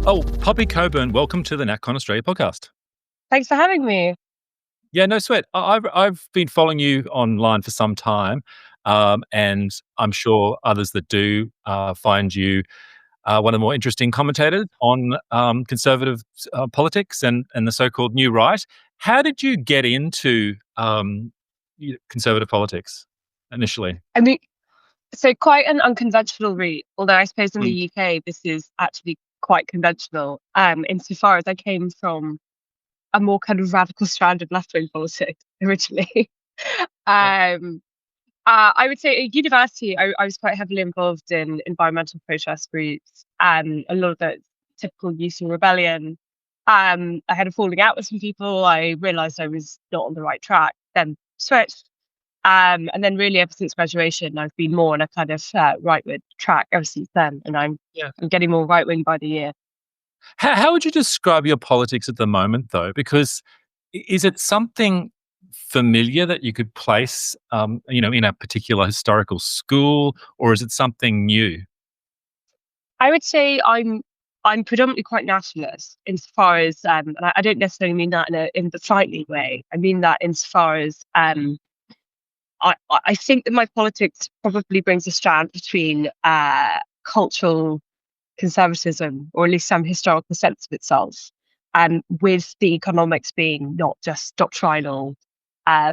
Oh, Poppy Coburn, welcome to the NatCon Australia podcast. Thanks for having me. Yeah, no sweat. I've been following you online for some time, and I'm sure others that do find you one of the more interesting commentators on conservative politics and the so-called new right. How did you get into conservative politics initially? I mean, so quite an unconventional route, although I suppose in Mm. the UK, this is actually quite conventional, insofar as I came from a more kind of radical strand of left-wing politics originally. Yeah. um, I would say at university, I was quite heavily involved in environmental protest groups, a lot of the typical youth and rebellion. I had a falling out with some people. I realised I was not on the right track, then switched. And then really ever since graduation, I've been more on a kind of right-wing track ever since then. And I'm Yeah. getting more right-wing by the year. How would you describe your politics at the moment, though? Because is it something familiar that you could place, in a particular historical school, or is it something new? I would say I'm predominantly quite nationalist insofar as, and I don't necessarily mean that in the frightening way. I mean that insofar as I think that my politics probably brings a strand between cultural conservatism, or at least some historical sense of itself, and with the economics being not just doctrinal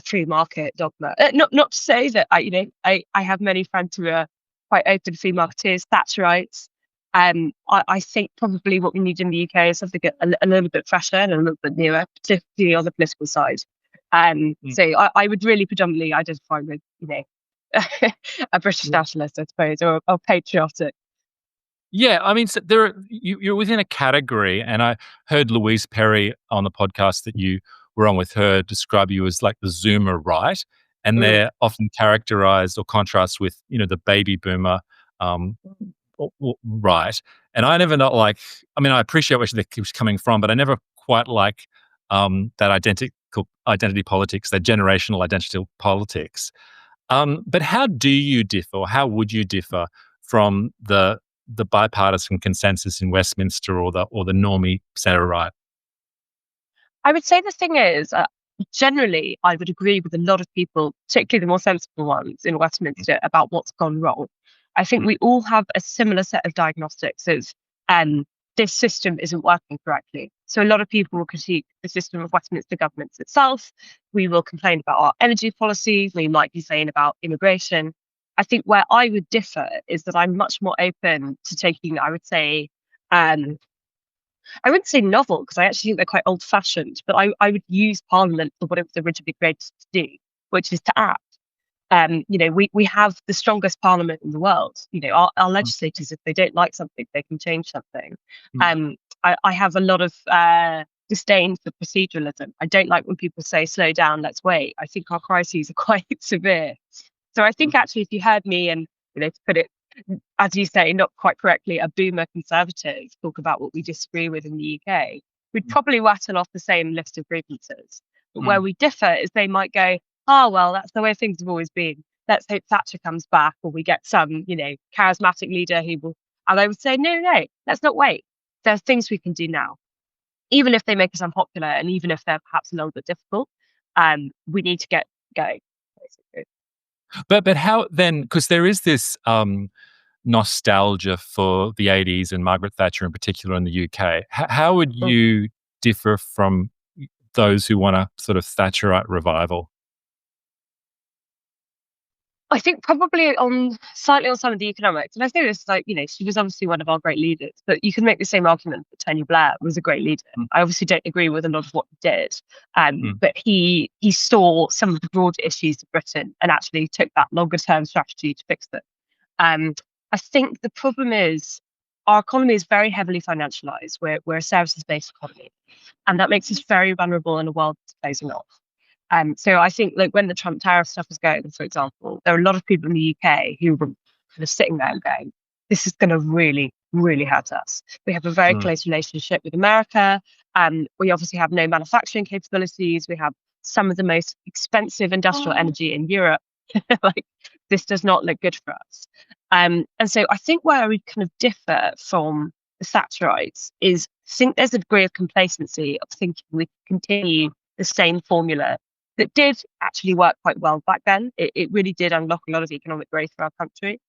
free market dogma. Not to say that I have many friends who are quite open free marketeers, Thatcherites. I think probably what we need in the UK is something a little bit fresher and a little bit newer, particularly on the political side. So I would really predominantly identify with, a British nationalist, I suppose, or patriotic. Yeah, I mean, so you're within a category, and I heard Louise Perry on the podcast that you were on with her describe you as like the Zoomer right, and Mm. they're often characterized or contrast with, the baby boomer um, right. And I never not like. I mean, I appreciate where she was coming from, but I never quite like that identity politics, that generational identity politics. But how do you differ, or how would you differ from the bipartisan consensus in Westminster or the normie centre right? I would say the thing is, generally, I would agree with a lot of people, particularly the more sensible ones in Westminster, about what's gone wrong. I think we all have a similar set of diagnostics as this system isn't working correctly. So a lot of people will critique the system of Westminster governments itself. We will complain about our energy policy. We might complain about immigration. I think where I would differ is that I'm much more open to taking, I would say, um, I wouldn't say novel because I actually think they're quite old fashioned, but I would use Parliament for what it was originally created to do, which is to act. We have the strongest parliament in the world. Our legislators, if they don't like something, they can change something. Mm. I have a lot of disdain for proceduralism. I don't like when people say, slow down, let's wait. I think our crises are quite severe. So I think actually, if you heard me and, to put it, as you say, not quite correctly, a boomer conservative talk about what we disagree with in the UK, we'd probably rattle off the same list of grievances. But where we differ is they might go, well, that's the way things have always been. Let's hope Thatcher comes back, or we get some, charismatic leader who will. And I would say, no, let's not wait. There's things we can do now, even if they make us unpopular, and even if they're perhaps a little bit difficult. We need to get going, basically. But how then? Because there is this nostalgia for the 80s and Margaret Thatcher in particular in the UK. How would you differ from those who want a sort of Thatcherite revival? I think probably slightly on some of the economics. And I say this she was obviously one of our great leaders, but you can make the same argument that Tony Blair was a great leader. I obviously don't agree with a lot of what he did, but he saw some of the broader issues of Britain and actually took that longer term strategy to fix them. I think the problem is our economy is very heavily financialized. We're a services-based economy, and that makes us very vulnerable in a world that's closing off. So I think when the Trump tariff stuff was going, for example, there are a lot of people in the UK who were kind of sitting there and going, this is going to really, really hurt us. We have a very close relationship with America. We obviously have no manufacturing capabilities. We have some of the most expensive industrial energy in Europe. This does not look good for us. And so I think where we kind of differ from the Thatcherites, is I think there's a degree of complacency of thinking we can continue the same formula that did actually work quite well back then. It really did unlock a lot of economic growth for our country.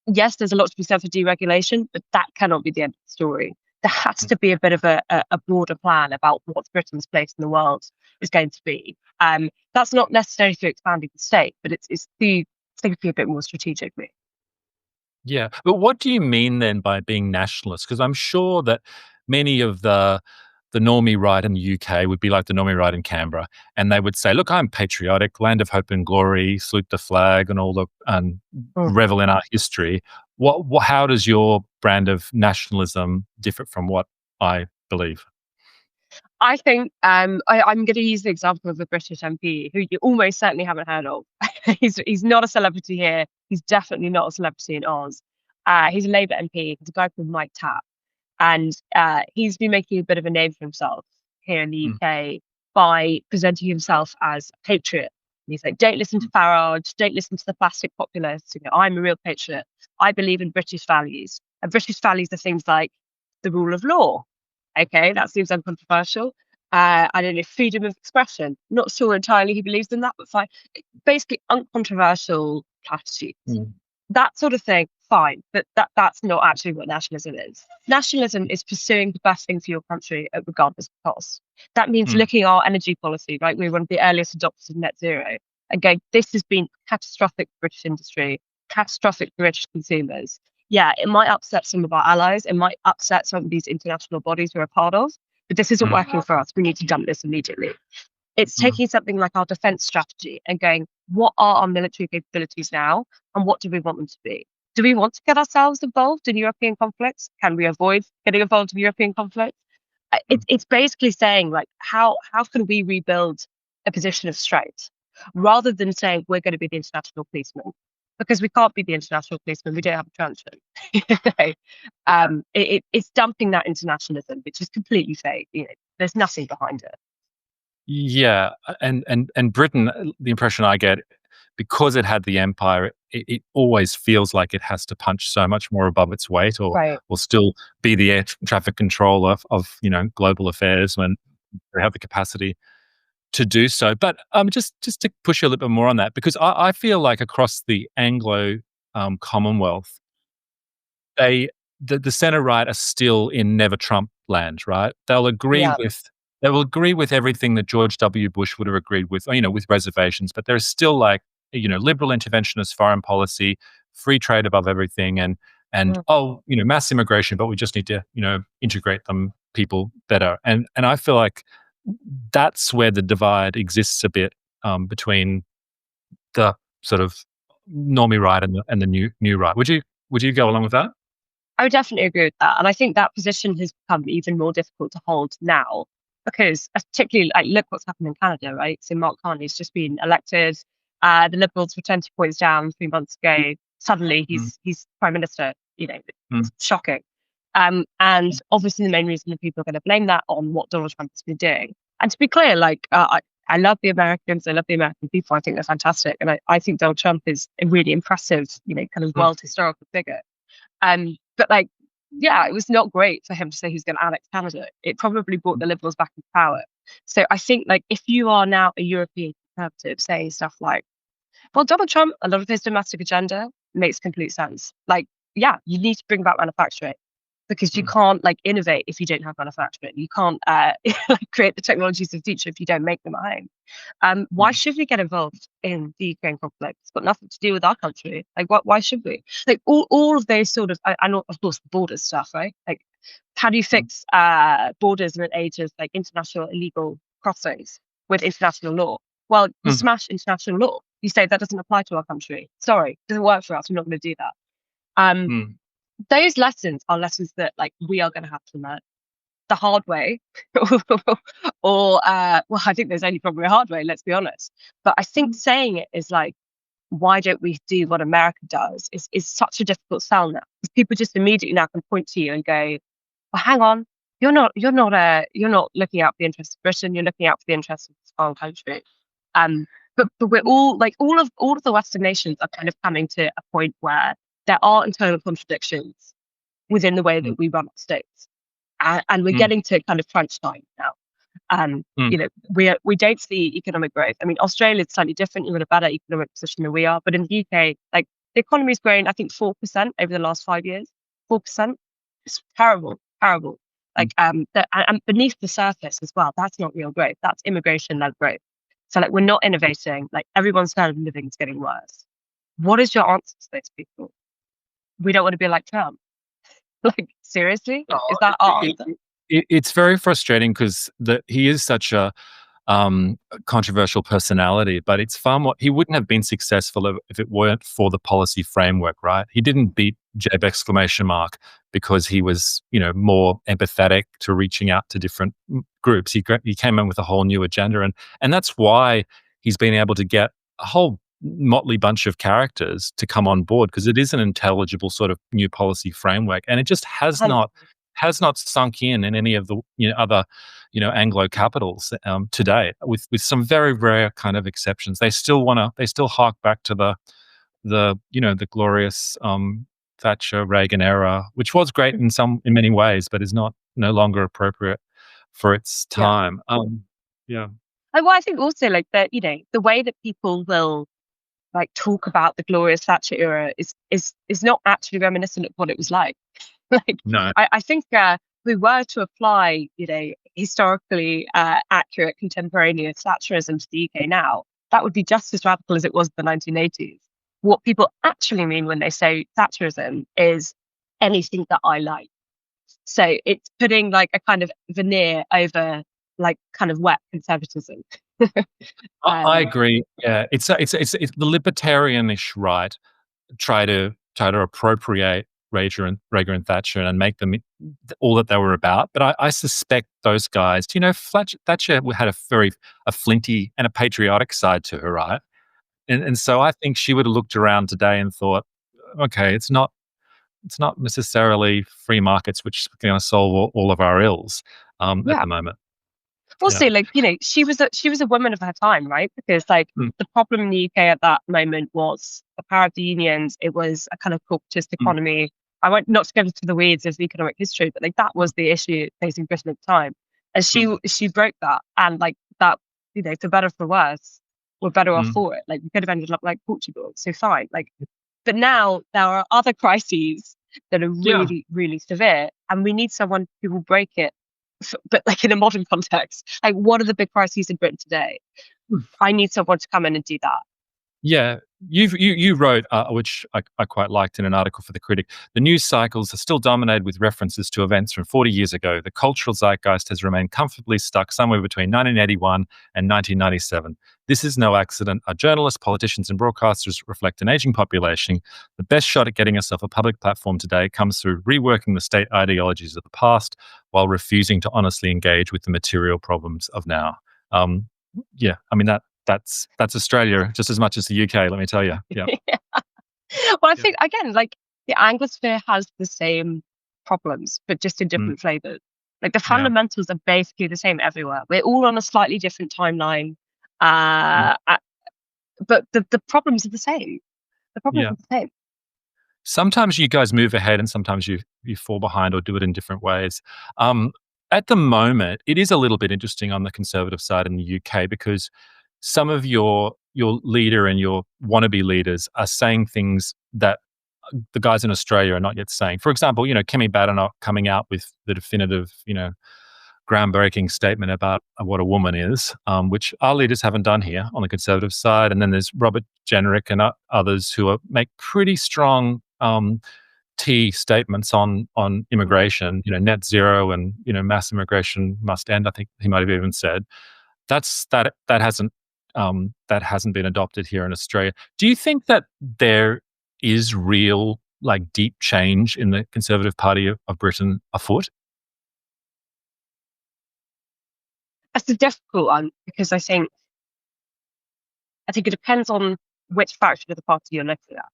Yes, there's a lot to be said for deregulation, but that cannot be the end of the story. There has to be a bit of a broader plan about what Britain's place in the world is going to be. That's not necessarily through expanding the state, but it's through thinking a bit more strategically. Yeah. But what do you mean then by being nationalist? Because I'm sure that many of the normie right in the UK would be like the normie right in Canberra, and they would say, "Look, I'm patriotic, land of hope and glory, salute the flag, and all the revel in our history." How does your brand of nationalism differ from what I believe? I think I'm going to use the example of a British MP who you almost certainly haven't heard of. He's not a celebrity here. He's definitely not a celebrity in Oz. He's a Labour MP. He's a guy called Mike Tapp. And he's been making a bit of a name for himself here in the UK by presenting himself as a patriot. And he's like, don't listen to Farage, don't listen to the plastic populists. I'm a real patriot. I believe in British values. And British values are things like the rule of law. Okay, that seems uncontroversial. I don't know, freedom of expression. Not sure entirely he believes in that, but fine. Basically, uncontroversial platitudes. That sort of thing, fine. But that's not actually what nationalism is. Nationalism is pursuing the best thing for your country at regardless of cost. That means looking at our energy policy, right? We're one of the earliest adopters of net zero, and going, this has been catastrophic for British industry, catastrophic for British consumers. Yeah, it might upset some of our allies. It might upset some of these international bodies we're a part of, but this isn't working for us. We need to dump this immediately. It's taking something like our defense strategy and going, what are our military capabilities now? And what do we want them to be? Do we want to get ourselves involved in European conflicts? Can we avoid getting involved in European conflicts? It's basically saying, like, how can we rebuild a position of strength rather than saying we're going to be the international policeman? Because we can't be the international policeman. We don't have a truncheon. It's dumping that internationalism, which is completely fake. There's nothing behind it. Yeah, and Britain, the impression I get, because it had the empire, it always feels like it has to punch so much more above its weight, or still be the air traffic controller of global affairs when they have the capacity to do so. But just to push you a little bit more on that, because I feel like across the Anglo Commonwealth, the centre right are still in never Trump land, right? They'll agree with everything that George W. Bush would have agreed with, with reservations. But there's still liberal interventionist foreign policy, free trade above everything, and mass immigration, but we just need to integrate people better. And I feel like that's where the divide exists a bit between the sort of normie right and the new right. Would you go along with that? I would definitely agree with that. And I think that position has become even more difficult to hold now because particularly look what's happened in Canada, right? So Mark Carney's just been elected. The Liberals were 20 points down 3 months ago. Suddenly he's Prime Minister, it's shocking. And obviously the main reason that people are going to blame that on what Donald Trump has been doing. And to be clear, I love the Americans. I love the American people. I think they're fantastic. And I think Donald Trump is a really impressive, kind of world historical figure. But it was not great for him to say he's going to annex Canada. It probably brought the Liberals back into power. So I think if you are now a European conservative saying stuff like, well, Donald Trump, a lot of his domestic agenda makes complete sense. You need to bring back manufacturing because you can't innovate if you don't have manufacturing. You can't create the technologies of the future if you don't make them at home. Why should we get involved in the Ukraine conflict? It's got nothing to do with our country. Why should we? All of those sort of, and of course, border stuff, right? How do you fix borders in an age of international illegal crossings with international law? Well, you smash international law. You say that doesn't apply to our country. Sorry, it doesn't work for us. We're not going to do that. Those lessons are lessons that we are going to have to learn the hard way, or I think there's only probably a hard way. Let's be honest. But I think saying it is why don't we do what America does? Is such a difficult sell now. People just immediately now can point to you and go, "Well, hang on, you're not looking out for the interests of Britain. You're looking out for the interests of this foreign country." But we're all all of the Western nations are kind of coming to a point where there are internal contradictions within the way that mm, we run our states. And we're mm, getting to kind of crunch time now. mm, We don't see economic growth. I mean, Australia is slightly different. You're in a better economic position than we are. But in the UK, like, the economy's grown, I think, 4% over the last 5 years. 4%. It's terrible, terrible. mm. And beneath the surface as well, that's not real growth. That's immigration-led growth. So, like, we're not innovating. Like, everyone's standard of living is getting worse. What is your answer to those people? We don't want to be like Trump. Like, seriously? Oh, Is that our it, answer? it's very frustrating because he is such a controversial personality, but it's far more. He wouldn't have been successful if it weren't for the policy framework, right? He didn't beat Jeb exclamation mark because he was, more empathetic to reaching out to different groups. He came in with a whole new agenda, and that's why he's been able to get a whole motley bunch of characters to come on board, because it is an intelligible sort of new policy framework, and it just And has not sunk in any of the other Anglo capitals today, with some very rare kind of exceptions. They still hark back to the glorious Thatcher Reagan era, which was great in many ways, but is no longer appropriate for its yeah. time. Yeah. Well, I think also, like, that, the way that people will, like, talk about the glorious Thatcher era is not actually reminiscent of what it was like. Like, No. I think if we were to apply, historically accurate contemporaneous Thatcherism to the UK now, that would be just as radical as it was in the 1980s. What people actually mean when they say Thatcherism is anything that I like. So it's putting, like, a kind of veneer over, like, kind of wet conservatism. I um, agree. Yeah, it's the libertarianish right try to appropriate Reagan and Thatcher and make them all that they were about. But I suspect those guys, Thatcher had a flinty and a patriotic side to her, right? And so I think she would have looked around today and thought, okay, it's not necessarily free markets which are going to solve all of our ills at yeah. the moment. Yeah. Also, like, she was a woman of her time, right? Because, like, Mm, the problem in the UK at that moment was the power of the unions. It was a kind of corporatist mm, economy. I won't not to go into the weeds of economic history, but, like, that was the issue facing Britain at the time, and mm, she broke that, and, like, that, for better or for worse, we're better off mm. for it. Like, we could have ended up like Portugal, so fine. Like, but now there are other crises that are Yeah. really, really severe, and we need someone who will break it, but, like, in a modern context. Like, what are the big crises in Britain today? I need someone to come in and do that. Yeah, you wrote, which I quite liked in an article for the Critic. The news cycles are still dominated with references to events from 40 years ago. The cultural zeitgeist has remained comfortably stuck somewhere between 1981 and 1997. This is no accident. Our journalists, politicians, and broadcasters reflect an aging population. The best shot at getting yourself a public platform today comes through reworking the state ideologies of the past while refusing to honestly engage with the material problems of now. Yeah, I mean that's Australia just as much as the UK, let me tell you. Yeah. Well, I Yeah. think, again, like, the Anglosphere has the same problems, but just in Mm, different flavors. Like, the yeah. fundamentals are basically the same everywhere. We're all on a slightly different timeline, Mm, but the problems are the same. The problems yeah. are the same. Sometimes you guys move ahead and sometimes you fall behind or do it in different ways. Um, at the moment, it is a little bit interesting on the Conservative side in the UK because some of your leader and your wannabe leaders are saying things that the guys in Australia are not yet saying. For example, Kemi Badenoch coming out with the definitive, groundbreaking statement about what a woman is, which our leaders haven't done here on the Conservative side. And then there's Robert Jenrick and others who make pretty strong T statements on immigration, net zero and mass immigration must end. I think he might have even said that hasn't been adopted here in Australia. Do you think that there is real, like, deep change in the Conservative Party of Britain afoot? That's a difficult one because I think it depends on which faction of the party you're looking at.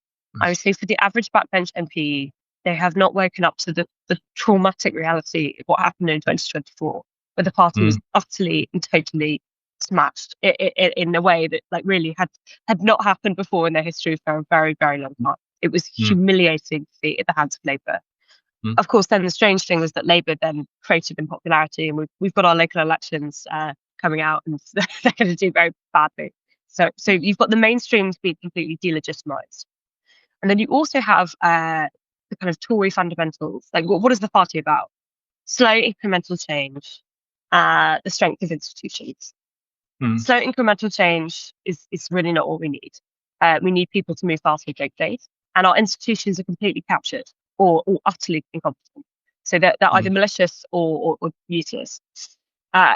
I would say for the average backbench MP, they have not woken up to the traumatic reality of what happened in 2024, where the party was Mm, utterly and totally smashed in a way that, like, really had not happened before in their history for a very, very long time. It was mm, humiliating defeat at the hands of Labour. Mm. Of course, then the strange thing was that Labour then created in popularity, and we've got our local elections coming out, and they're going to do very badly. So you've got the mainstreams being completely delegitimised, and then you also have the kind of Tory fundamentals. Like, what is the party about? Slow incremental change, the strength of institutions. Slow incremental change is really not what we need. We need people to move fast with great faith, and our institutions are completely captured or utterly incompetent. So they're either malicious or useless.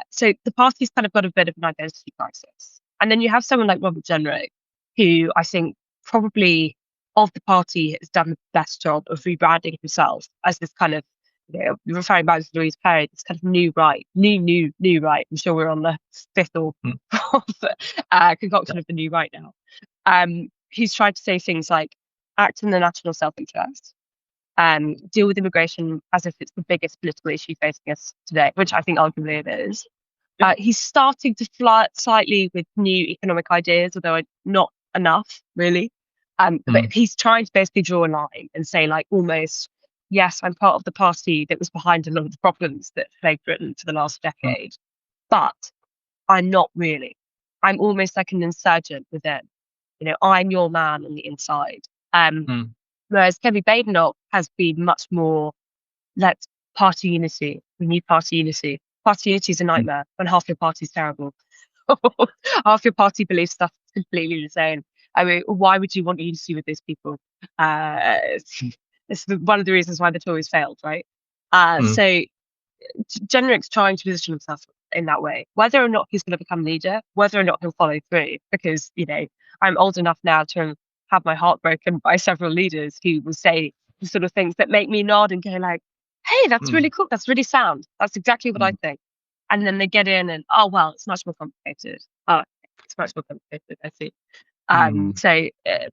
So the party's kind of got a bit of an identity crisis. And then you have someone like Robert Jenrick, who I think probably of the party has done the best job of rebranding himself as this kind of, referring back to Louise Perry, this kind of new right. I'm sure we're on the fifth or fourth concoction of the new right now. He's tried to say things like act in the national self-interest, deal with immigration as if it's the biggest political issue facing us today, which I think arguably it is. He's starting to flirt slightly with new economic ideas, although not enough, really. But he's trying to basically draw a line and say, like, almost, yes, I'm part of the party that was behind a lot of the problems that plagued Britain for the last decade, but I'm not really. I'm almost like an insurgent within. I'm your man on the inside. Whereas Kevin Badenoch has been much more, let's party unity. We need party unity. Party unity is a nightmare when half your party's terrible. Half your party believes stuff completely insane. I mean, why would you want unity with these people? It's one of the reasons why the Tories failed, right? So Jenrick's trying to position himself in that way, whether or not he's going to become leader, whether or not he'll follow through, because, I'm old enough now to have my heart broken by several leaders who will say the sort of things that make me nod and go like, hey, that's really cool. That's really sound. That's exactly what I think. And then they get in and, oh, well, it's much more complicated. Oh, it's much more complicated. I see.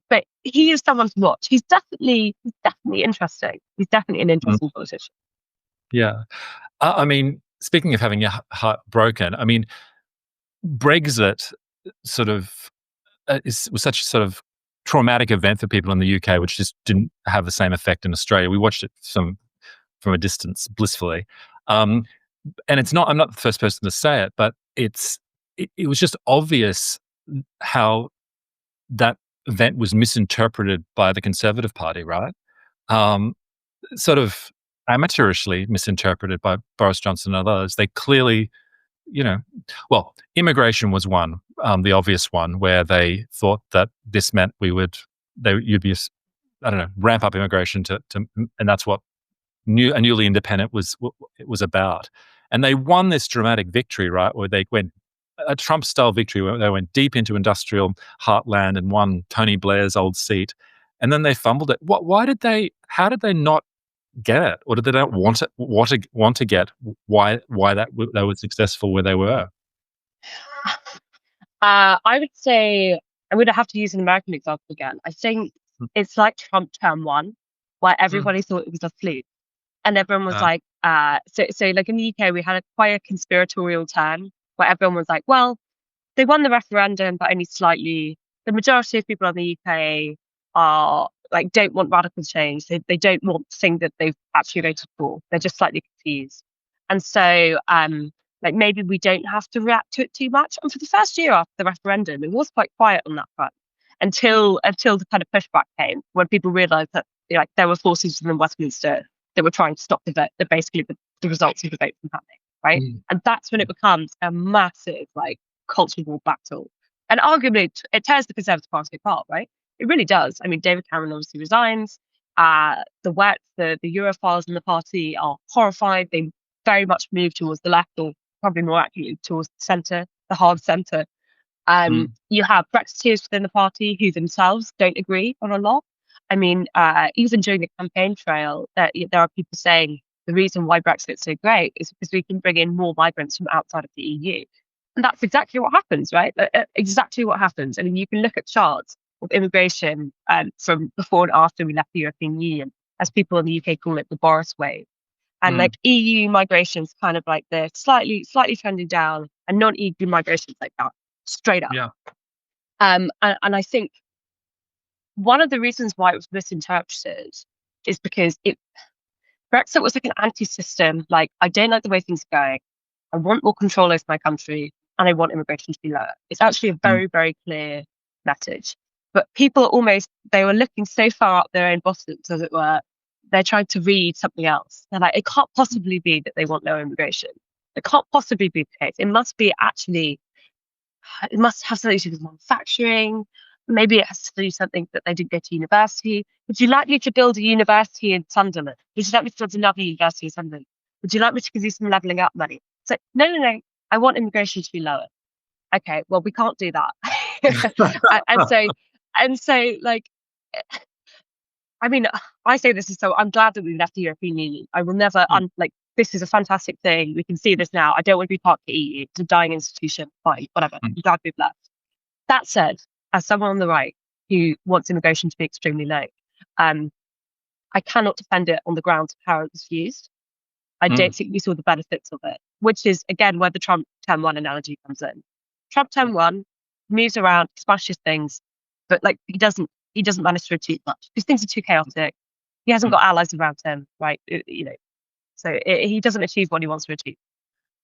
But he is someone to watch. He's definitely interesting. He's definitely an interesting politician. Yeah. I mean, speaking of having your heart broken, I mean, Brexit sort of was such a sort of traumatic event for people in the UK, which just didn't have the same effect in Australia. We watched it from a distance, blissfully. And I'm not the first person to say it, but it was just obvious how that event was misinterpreted by the Conservative Party, right? Sort of amateurishly misinterpreted by Boris Johnson and others. They clearly, well, immigration was one, the obvious one, where they thought that this meant you'd be, I don't know, ramp up immigration and that's what a newly independent was about. And they won this dramatic victory, right, where they went a Trump-style victory where they went deep into industrial heartland and won Tony Blair's old seat, and then they fumbled it. How did they not get it, or did they not want to get why they were successful where they were? I would say I'm going to have to use an American example again. I think it's like Trump term 1, where everybody thought it was a fluke, and everyone was like, so like in the UK we had quite a conspiratorial turn where everyone was like, well, they won the referendum, but only slightly. The majority of people in the UK are like don't want radical change. They don't want the thing that they've actually voted for. They're just slightly confused. And so like maybe we don't have to react to it too much. And for the first year after the referendum, it was quite quiet on that front until the kind of pushback came when people realised that there were forces within Westminster that were trying to stop the basically the results of the vote from happening. Right. And that's when it becomes a massive cultural battle. And arguably it tears the Conservative Party apart, right? It really does. I mean, David Cameron obviously resigns. The Europhiles in the party are horrified. They very much move towards the left, or probably more accurately towards the centre, the hard centre. You have Brexiteers within the party who themselves don't agree on a lot. I mean, even during the campaign trail, there are people saying the reason why Brexit's so great is because we can bring in more migrants from outside of the EU. And that's exactly what happens, right? Exactly what happens. I mean, you can look at charts of immigration from before and after we left the European Union, as people in the UK call it, the Boris wave. And EU migration is kind of like the slightly trending down, and non-EU migration is like that, straight up. Yeah. And I think one of the reasons why it was misinterpreted is because Brexit was like an anti-system. Like, I don't like the way things are going. I want more control over my country, and I want immigration to be lower. It's actually a very, very clear message. But people they were looking so far up their own bottoms, as it were. They're trying to read something else. They're like, it can't possibly be that they want lower immigration. It can't possibly be the case. It must have something to do with manufacturing. Maybe it has to do something that they didn't go to university. Would you like me to build a university in Sunderland? Would you like me to build another university in Sunderland? Would you like me to give you some levelling up money? So, no. I want immigration to be lower. Okay, well, we can't do that. and so, like, I mean, I say this is so. I'm glad that we left the European Union. I will never this is a fantastic thing. We can see this now. I don't want to be part of the EU. It's a dying institution. Fine, whatever. I'm glad we've left. That said, as someone on the right who wants immigration to be extremely low, I cannot defend it on the grounds of how it was used. I don't think we saw the benefits of it, which is, again, where the Trump Term 1 analogy comes in. Trump Term 1 moves around, smashes things, but like he doesn't manage to achieve much because things are too chaotic. He hasn't got allies around him, right? So he doesn't achieve what he wants to achieve.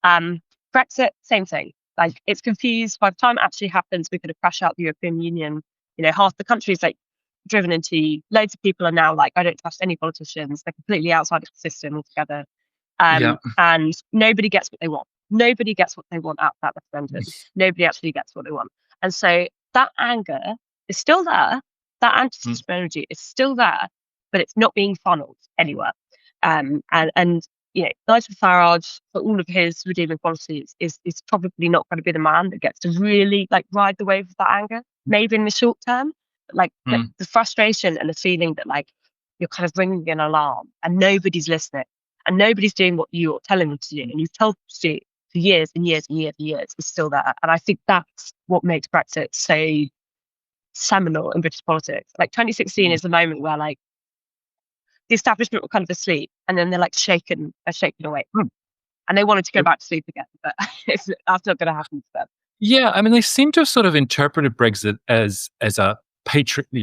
Brexit, same thing. Like, it's confused. By the time it actually happens, we're going to crash out the European Union. Half the country's like driven into. Loads of people are now like, I don't trust any politicians. They're completely outside of the system altogether. And nobody gets what they want. Nobody gets what they want out of that referendum. Nobody actually gets what they want. And so that anger is still there. That anti-system energy is still there, but it's not being funneled anywhere. And Nigel Farage, for all of his redeeming qualities, is probably not going to be the man that gets to really like ride the wave of that anger. Maybe in the short term, but like the frustration and the feeling that like you're kind of ringing an alarm and nobody's listening and nobody's doing what you're telling them to do, and you've told them to do for years and years and years and years, is still there. And I think that's what makes Brexit so seminal in British politics. Like 2016 is the moment where like the establishment were kind of asleep, and then they're like shaken away, and they wanted to go back to sleep again, but that's not going to happen to them. Yeah, I mean, they seem to have sort of interpreted Brexit as a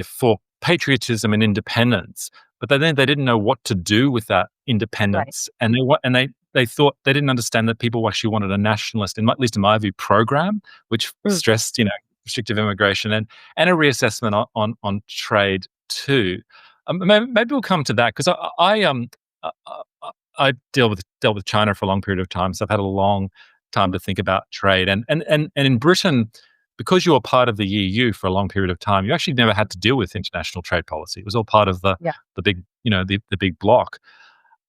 for patriotism and independence, but then they didn't know what to do with that independence, right. and they thought they didn't understand that people actually wanted a nationalist, at least in my view, program which stressed restrictive immigration and a reassessment on trade too. Maybe we'll come to that because I dealt with China for a long period of time, so I've had a long time to think about trade. And in Britain, because you were part of the EU for a long period of time, you actually never had to deal with international trade policy. It was all part of the big the big bloc.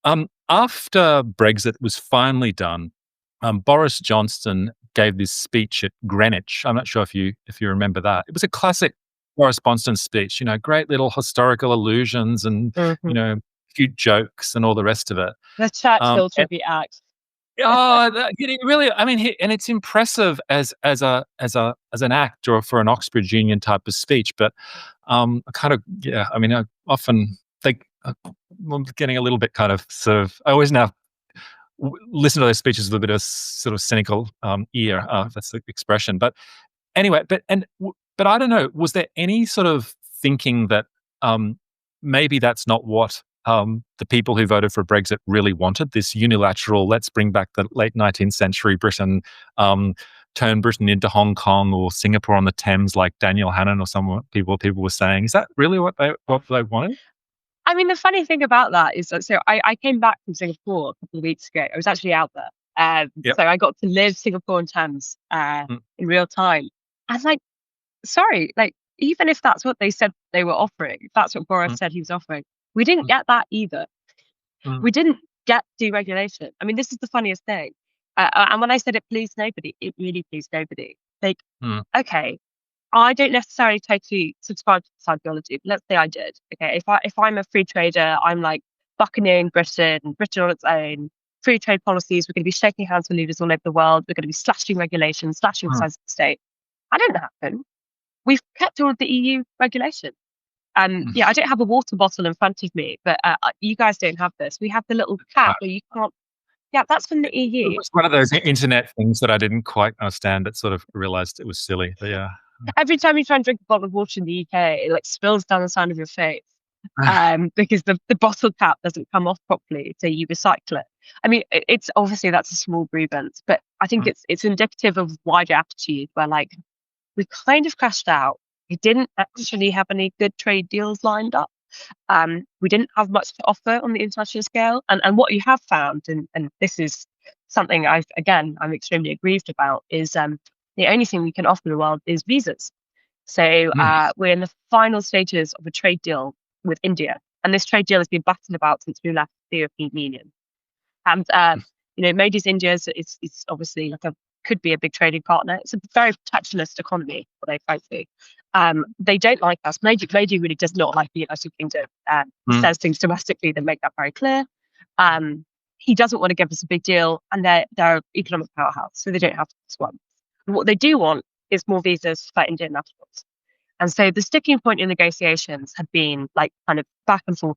After Brexit was finally done, Boris Johnson gave this speech at Greenwich. I'm not sure if you remember that. It was a classic Boris Johnson speech, great little historical allusions and, cute jokes and all the rest of it. The Churchill tribute act. Really, I mean, and it's impressive as an act or for an Oxbridge Union type of speech, but I often think I'm getting a little bit kind of sort of, I always now listen to those speeches with a bit of sort of cynical ear, that's the expression. But anyway, but I don't know, was there any sort of thinking that maybe that's not what the people who voted for Brexit really wanted, this unilateral, let's bring back the late 19th century Britain, turn Britain into Hong Kong or Singapore on the Thames, like Daniel Hannan or some people were saying? Is that really what they wanted? I mean, the funny thing about that is that, so I came back from Singapore a couple of weeks ago. I was actually out there. So I got to live Singapore and Thames in real time. I was like, sorry, like, even if that's what they said they were offering, if that's what Boris said he was offering, we didn't get that either. We didn't get deregulation. I mean, this is the funniest thing. And when I said it pleased nobody, it really pleased nobody. Like, okay, I don't necessarily totally subscribe to this ideology, but let's say I did. Okay, if I'm a free trader, I'm like buccaneering Britain on its own. Free trade policies, we're going to be shaking hands with leaders all over the world. We're going to be slashing regulations, slashing the size of the state. That didn't happen. We've kept all of the EU regulation. I don't have a water bottle in front of me, but you guys don't have this. We have the little cap where you can't. Yeah, that's from the EU. It was one of those internet things that I didn't quite understand. That sort of realised it was silly. But yeah. Every time you try and drink a bottle of water in the UK, it like spills down the side of your face. because the bottle cap doesn't come off properly, so you recycle it. I mean, it's obviously that's a small grievance, but I think it's indicative of wider attitude where like we kind of crashed out. We didn't actually have any good trade deals lined up. We didn't have much to offer on the international scale. And what you have found, and this is something I'm extremely aggrieved about, is the only thing we can offer the world is visas. So we're in the final stages of a trade deal with India. And this trade deal has been battled about since we left the European Union. And, Modi's India is obviously could be a big trading partner. It's a very protectionist economy, frankly. They don't like us. Modi really does not like the United Kingdom. He says things domestically that make that very clear. He doesn't want to give us a big deal, and they're an economic powerhouse, so they don't have this one. And what they do want is more visas for Indian nationals. And so the sticking point in negotiations had been like kind of back and forth.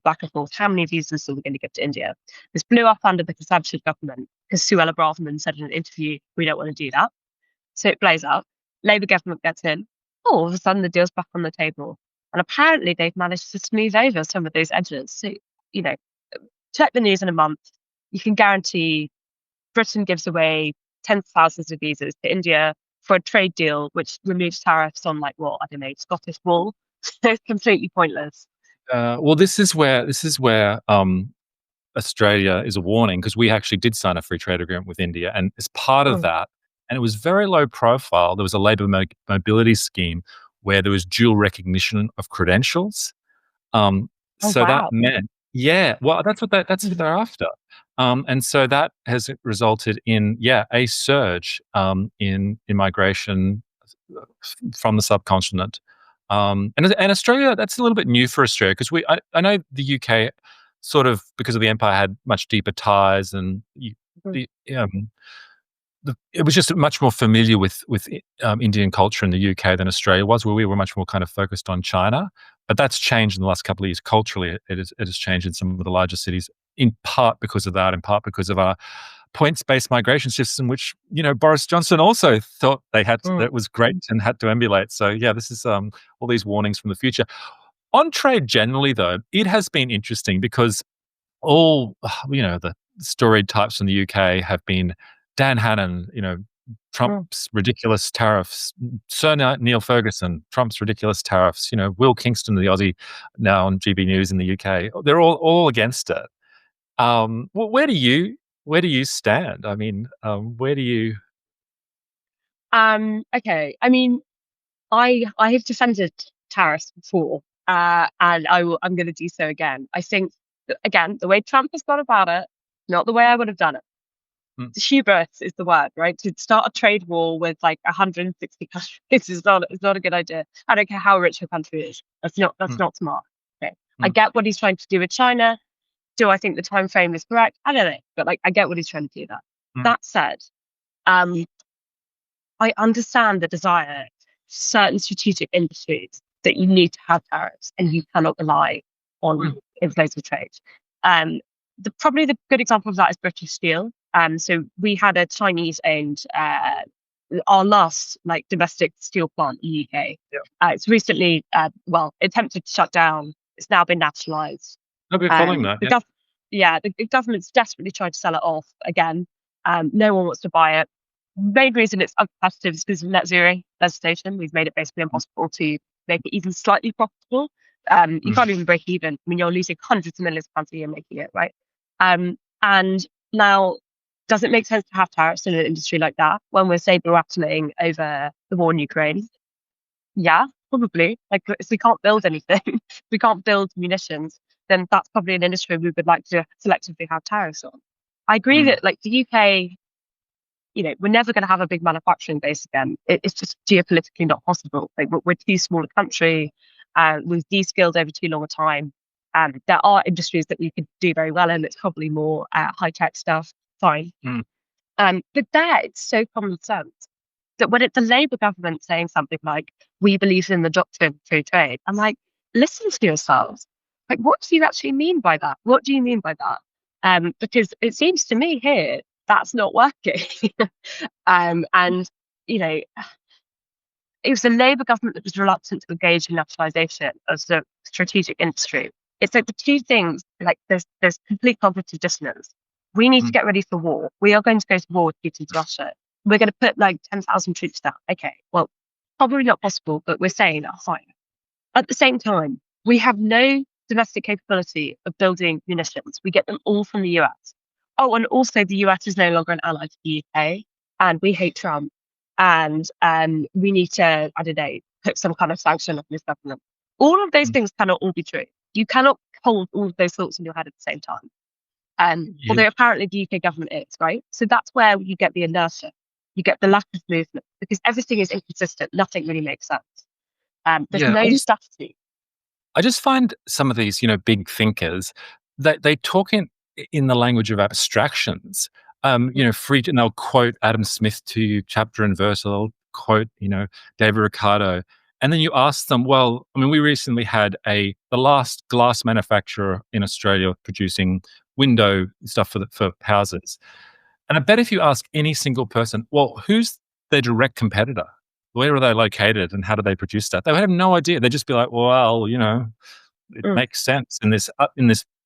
How many visas are we going to give to India? This blew up under the Conservative government because Suella Braverman said in an interview, we don't want to do that. So it blows up. Labour government gets in. All of a sudden, the deal's back on the table. And apparently they've managed to smooth over some of those edges. So, check the news in a month. You can guarantee Britain gives away tens of thousands of visas to India for a trade deal which removes tariffs on Scottish wool. It's completely pointless. Well, this is where Australia is a warning, because we actually did sign a free trade agreement with India, and as part of that, and it was very low profile, there was a labour mobility scheme where there was dual recognition of credentials. That meant, that's what they're after. And so that has resulted in a surge in immigration from the subcontinent. And Australia, that's a little bit new for Australia, because I know the UK sort of, because of the empire, had much deeper ties, and it was just much more familiar with Indian culture in the UK than Australia was, where we were much more kind of focused on China. But that's changed in the last couple of years. Culturally, it has changed in some of the larger cities, in part because of that, in part because of our points-based migration system, which Boris Johnson also thought they had that was great and had to emulate. So this is all these warnings from the future. On trade generally, though, it has been interesting because all the storied types from the UK have been Dan Hannan, Trump's ridiculous tariffs, Sir Neil Ferguson, Trump's ridiculous tariffs, Will Kingston, the Aussie, now on GBNews in the UK. They're all against it. Where do you stand? I mean, where do you? Okay. I mean, I have defended tariffs before, and I'm going to do so again. I think again, the way Trump has gone about it, not the way I would have done it. Hubris is the word, right? To start a trade war with 160 countries is not a good idea. I don't care how rich your country is. That's not smart. Okay. I get what he's trying to do with China. Do I think the time frame is correct? I don't know, but I get what he's trying to do. That said, I understand the desire for certain strategic industries that you need to have tariffs, and you cannot rely on inflows of trade. Probably the good example of that is British Steel. So we had a Chinese-owned, our last domestic steel plant in the UK. It's recently, attempted to shut down. It's now been nationalised. I've been following that. The government's desperately tried to sell it off again. No one wants to buy it. Main reason it's uncompetitive is because of net zero legislation. We've made it basically impossible to make it even slightly profitable. You can't even break even. I mean, you're losing hundreds of millions of pounds a year making it, right? And now, does it make sense to have tariffs in an industry like that when we're saber-rattling over the war in Ukraine? Yeah, probably. If we can't build anything, if we can't build munitions, then that's probably an industry we would like to selectively have tariffs on. I agree that the UK, we're never going to have a big manufacturing base again. It's just geopolitically not possible. We're too small a country. We've de-skilled over too long a time. There are industries that we could do very well in. It's probably more high-tech stuff. Fine. But it's so common sense that when it's the Labour government saying something like, we believe in the doctrine of free trade, I'm like, listen to yourselves. What do you actually mean by that? What do you mean by that? Because it seems to me here, that's not working. It was the Labour government that was reluctant to engage in nationalisation as a strategic industry. it's like the two things, like there's complete cognitive dissonance. We need to get ready for war. We are going to go to war with Putin's Russia. We're going to put like 10,000 troops down. Okay, well, probably not possible, but we're saying that fine. At the same time, we have no domestic capability of building munitions. We get them all from the US. Oh, and also the US is no longer an ally to the UK, and we hate Trump, and we need to, I don't know, put some kind of sanction on this government. All of those things cannot all be true. You cannot hold all of those thoughts in your head at the same time. Although apparently the UK government is, right? So that's where you get the inertia. You get the lack of movement because everything is inconsistent. Nothing really makes sense. There's no strategy. I just find some of these, big thinkers that they talk in the language of abstractions. Free, and they'll quote Adam Smith to you, chapter and verse. Or they'll quote, David Ricardo, and then you ask them, well, I mean, we recently had the last glass manufacturer in Australia producing window stuff for houses, and I bet if you ask any single person, well, who's their direct competitor? Where are they located and how do they produce that? They would have no idea. They'd just be like, well, it makes sense in this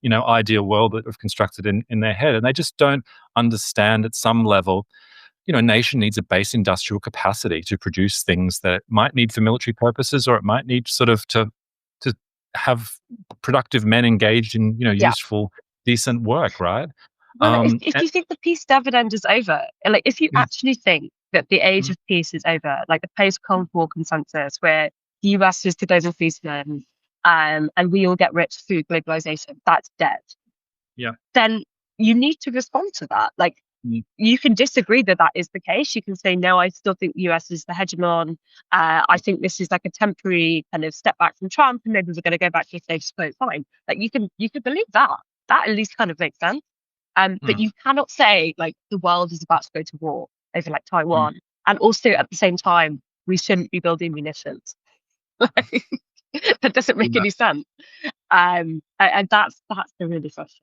ideal world that we've constructed in their head. And they just don't understand at some level, a nation needs a base industrial capacity to produce things that it might need for military purposes, or it might need sort of to have productive men engaged in, useful, decent work, right? Well, if you think the peace dividend is over, like if you actually think that the age of peace is over, like the post-Cold War consensus where the US is to those of policemen and we all get rich through globalization, that's dead. Yeah. Then you need to respond to that. Like you can disagree that is the case. You can say, no, I still think the US is the hegemon. I think this is like a temporary kind of step back from Trump and maybe we're going to go back to the status quo. Fine. Like you can believe that. That at least kind of makes sense. But you cannot say like the world is about to go to war over like Taiwan, and also at the same time we shouldn't be building munitions. That doesn't make any sense. And that's the really frustrating.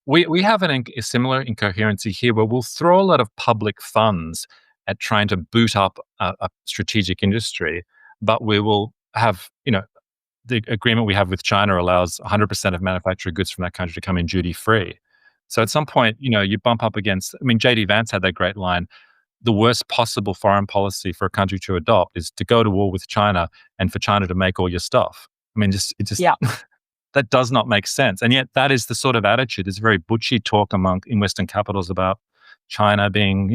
We have a similar incoherency here where we'll throw a lot of public funds at trying to boot up a strategic industry, but we will have, the agreement we have with China allows 100% of manufactured goods from that country to come in duty free. So at some point, you bump up against, J.D. Vance had that great line, the worst possible foreign policy for a country to adopt is to go to war with China and for China to make all your stuff. That does not make sense. And yet that is the sort of attitude. There's very butchy talk in Western capitals about China being,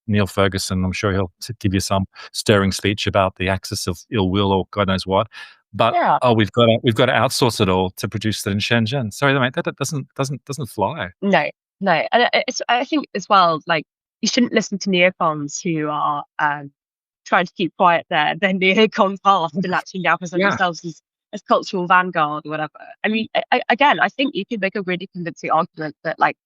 Neil Ferguson, I'm sure he'll give you some stirring speech about the axis of ill will or God knows what. But we've got to outsource it all to produce that in Shenzhen. Sorry, mate, that doesn't fly. No, and I think as well, like you shouldn't listen to neocons who are trying to keep quiet their neocon past and actually now present themselves as cultural vanguard or whatever. I think you could make a really convincing argument that like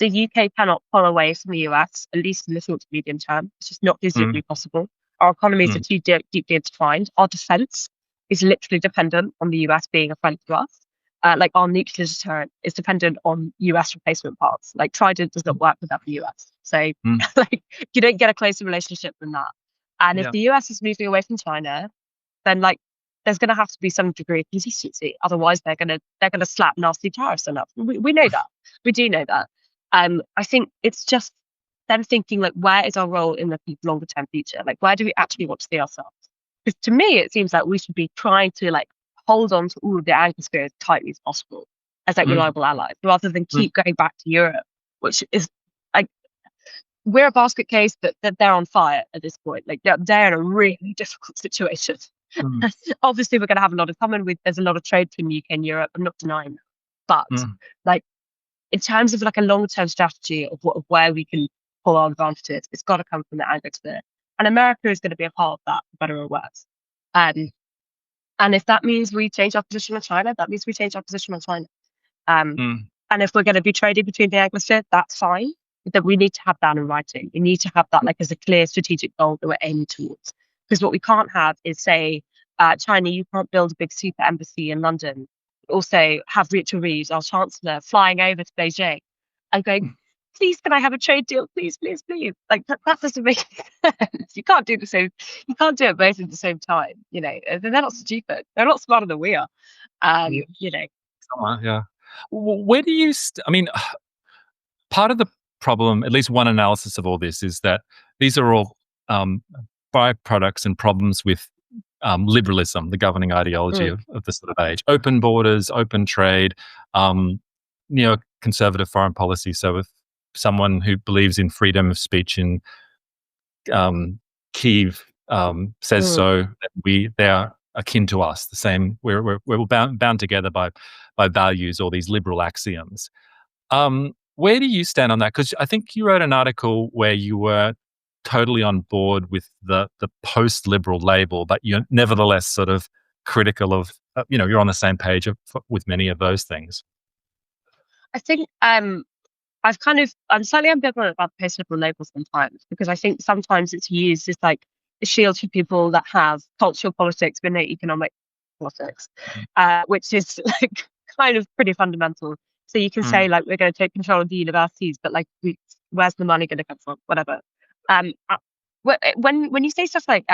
the UK cannot pull away from the US, at least in the short to medium term. It's just not physically possible. Our economies are too deeply intertwined. Our defense is literally dependent on the US being a friend to us. Like our nuclear deterrent is dependent on US replacement parts. Like Trident does not work without the US. So like you don't get a closer relationship than that. And if the US is moving away from China, then like there's going to have to be some degree of consistency. Otherwise, they're going to slap nasty tariffs on us. We know that. We do know that. I think it's just them thinking like, where is our role in the longer term future? Like, where do we actually want to see ourselves? Because to me, it seems like we should be trying to like hold on to all of the Anglosphere as tightly as possible as like reliable allies, rather than keep going back to Europe, which is like we're a basket case, but they're on fire at this point. Like they're in a really difficult situation. Obviously, we're going to have a lot in common. There's a lot of trade between the UK and Europe. I'm not denying that, but like in terms of like a long-term strategy of where we can pull our advantages, it's got to come from the Anglosphere. And America is going to be a part of that, for better or worse. And if that means we change our position on China, that means we change our position on China. And if we're going to be trading between the Anglosphere, that's fine. But we need to have that in writing. We need to have that like as a clear strategic goal that we're aiming towards. Because what we can't have is say, China, you can't build a big super embassy in London. Also have Rachel Reeves, our Chancellor, flying over to Beijing and going, please, can I have a trade deal? Please, please, please. Like that doesn't make sense. You can't do the same. You can't do it both at the same time. They're not stupid. They're not smarter than we are. Yeah. Where do you? I mean, part of the problem, at least one analysis of all this, is that these are all um, byproducts and problems with liberalism, the governing ideology Mm, of the sort of age. Open borders, open trade, neoconservative foreign policy. So if someone who believes in freedom of speech in Kiev says mm. so, that they are akin to us, the same. We're bound together by values or these liberal axioms. Where do you stand on that? Because I think you wrote an article where you were totally on board with the post-liberal label, but you're nevertheless sort of critical of, you're on the same page with many of those things. I think I'm slightly ambivalent about the post-liberal label sometimes, because I think sometimes it's used as like a shield for people that have cultural politics but no economic politics, which is like kind of pretty fundamental. So you can say like we're going to take control of the universities, but like where's the money going to come from? Whatever. When you say stuff like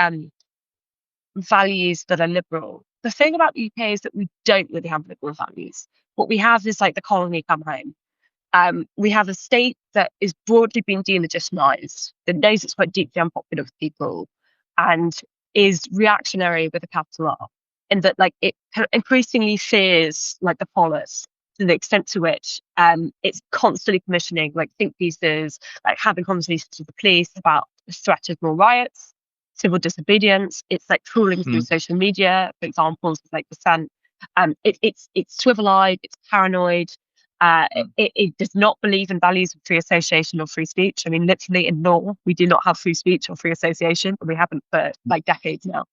values that are liberal, the thing about the UK is that we don't really have liberal values. What we have is like the colony come home. We have a state that is broadly being delegitimized, that knows it's quite deeply unpopular with people, and is reactionary with a capital R, and that like it increasingly fears like the polis to the extent to which it's constantly commissioning like think pieces, like having conversations with the police about the threat of more riots, civil disobedience. It's like trawling through social media for examples of like dissent. It's swivel-eyed, it's paranoid. It does not believe in values of free association or free speech. I mean, literally in law, we do not have free speech or free association, and we haven't for like decades now.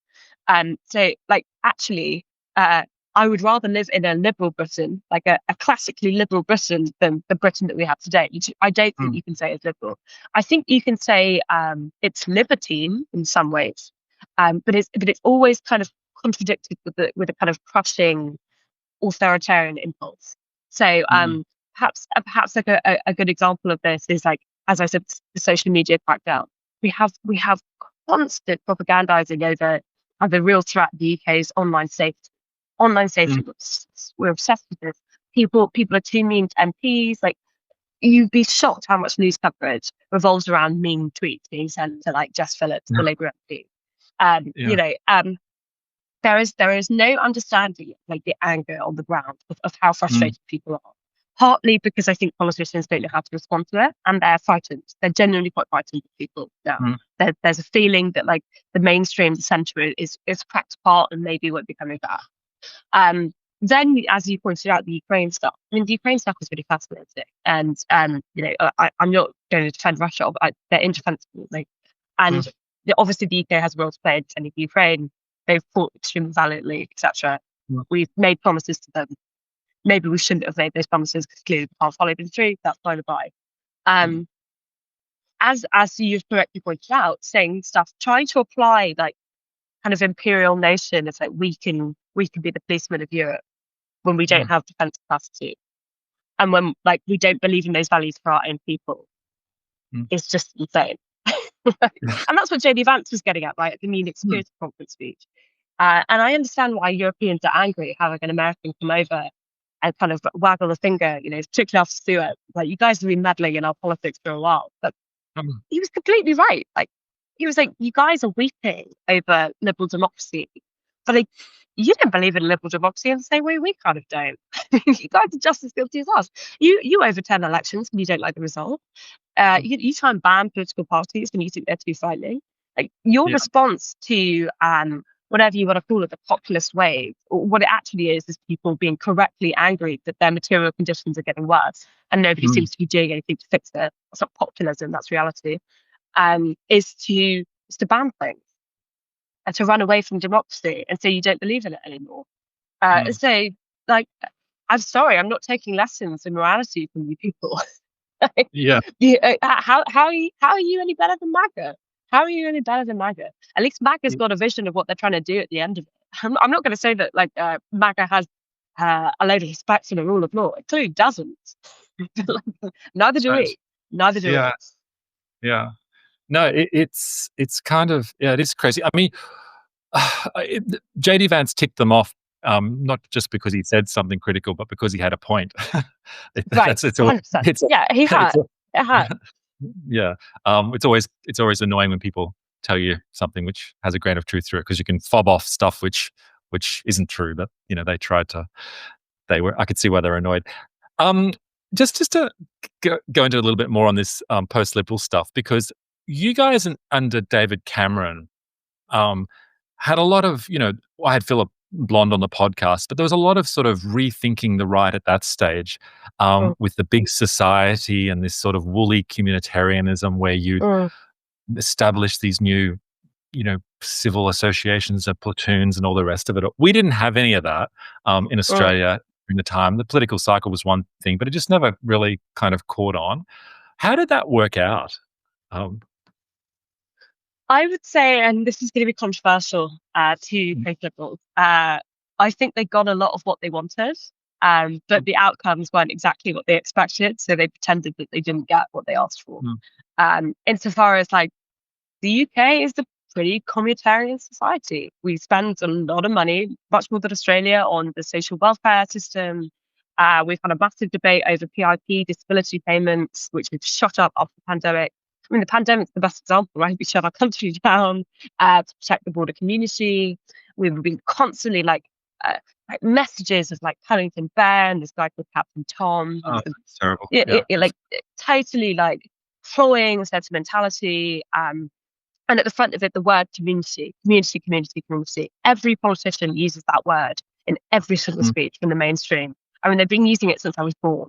So, like, actually, I would rather live in a liberal Britain, like a classically liberal Britain, than the Britain that we have today, which I don't think you can say is liberal. I think you can say it's libertine in some ways, but it's always kind of contradicted with a kind of crushing authoritarian impulse. So perhaps like a good example of this is like, as I said, the social media crackdown. We have constant propagandizing over how the real threat in the UK is online safety. Online safety, we're obsessed with this. People are too mean to MPs. Like, you'd be shocked how much news coverage revolves around mean tweets being sent to like Jess Phillips, the Labour MP. There is no understanding like the anger on the ground of how frustrated people are. Partly because I think politicians don't know how to respond to it, and they're frightened. They're genuinely quite frightened of people now. There's a feeling that like the mainstream, the centre is cracked apart and maybe won't be coming back. Then, as you pointed out, the Ukraine stuff. I mean, the Ukraine stuff is really fascinating, and I'm not going to defend Russia, but they're indefensible. And obviously, the UK has a role to play in defending Ukraine. They've fought extremely valiantly, etc. We've made promises to them. Maybe we shouldn't have made those promises because clearly we can't follow them through. That's by the by. As you've correctly pointed out, saying stuff, trying to apply like kind of imperial notion of like we can be the policemen of Europe when we don't have defence capacity, and when like we don't believe in those values for our own people, is just insane. And that's what JD Vance was getting at, right, at the Munich Security Conference speech. And I understand why Europeans are angry having an American come over and kind of waggle a finger, particularly after Stewart. Like, you guys have been meddling in our politics for a while. But he was completely right. Like, he was like, you guys are weeping over liberal democracy. But like, you don't believe in liberal democracy in the same way we kind of don't. You guys are just as guilty as us. You overturn elections when you don't like the result. You try and ban political parties when you think they're too frightening. Like, your response to whatever you want to call it, the populist wave, or what it actually is people being correctly angry that their material conditions are getting worse and nobody seems to be doing anything to fix it. That's not populism, that's reality. Is to ban things and to run away from democracy and say you don't believe in it anymore. So, like, I'm sorry, I'm not taking lessons in morality from you people. How are you any better than MAGA? How are you any better than MAGA? At least MAGA's got a vision of what they're trying to do at the end of it. I'm not going to say that like MAGA has a load of respect for the rule of law. It clearly doesn't. Neither do we. Neither do we. Yeah. No, it's kind of, it is crazy. I mean, JD Vance ticked them off not just because he said something critical, but because he had a point. Right, It's 100%. it's Yeah, he had. it's It had. yeah. It's always annoying when people tell you something which has a grain of truth through it, because you can fob off stuff which isn't true. But they tried to. I could see why they're annoyed. Um, just to go into a little bit more on this post-liberal stuff, because you guys under David Cameron had a lot of, I had Philip Blonde on the podcast, but there was a lot of sort of rethinking the right at that stage, Mm, with the big society and this sort of woolly communitarianism where you mm, establish these new, civil associations and platoons and all the rest of it. We didn't have any of that in mm. Australia during the time. The political cycle was one thing, but it just never really kind of caught on. How did that work out? Um, I would say, and this is going to be controversial to fake liberals, I think they got a lot of what they wanted, but the outcomes weren't exactly what they expected. So they pretended that they didn't get what they asked for. Insofar as like the UK is a pretty communitarian society. We spend a lot of money, much more than Australia, on the social welfare system. We've had a massive debate over PIP, disability payments, which have shot up after the pandemic. I mean, the pandemic's the best example, right? We shut our country down to protect the broader community. We've been constantly like messages of like Paddington Bear and this guy called Captain Tom. it's terrible. Like totally like cloying sentimentality. And at the front of it, the word community, community, community, community. Every politician uses that word in every single speech from the mainstream. I mean, they've been using it since I was born.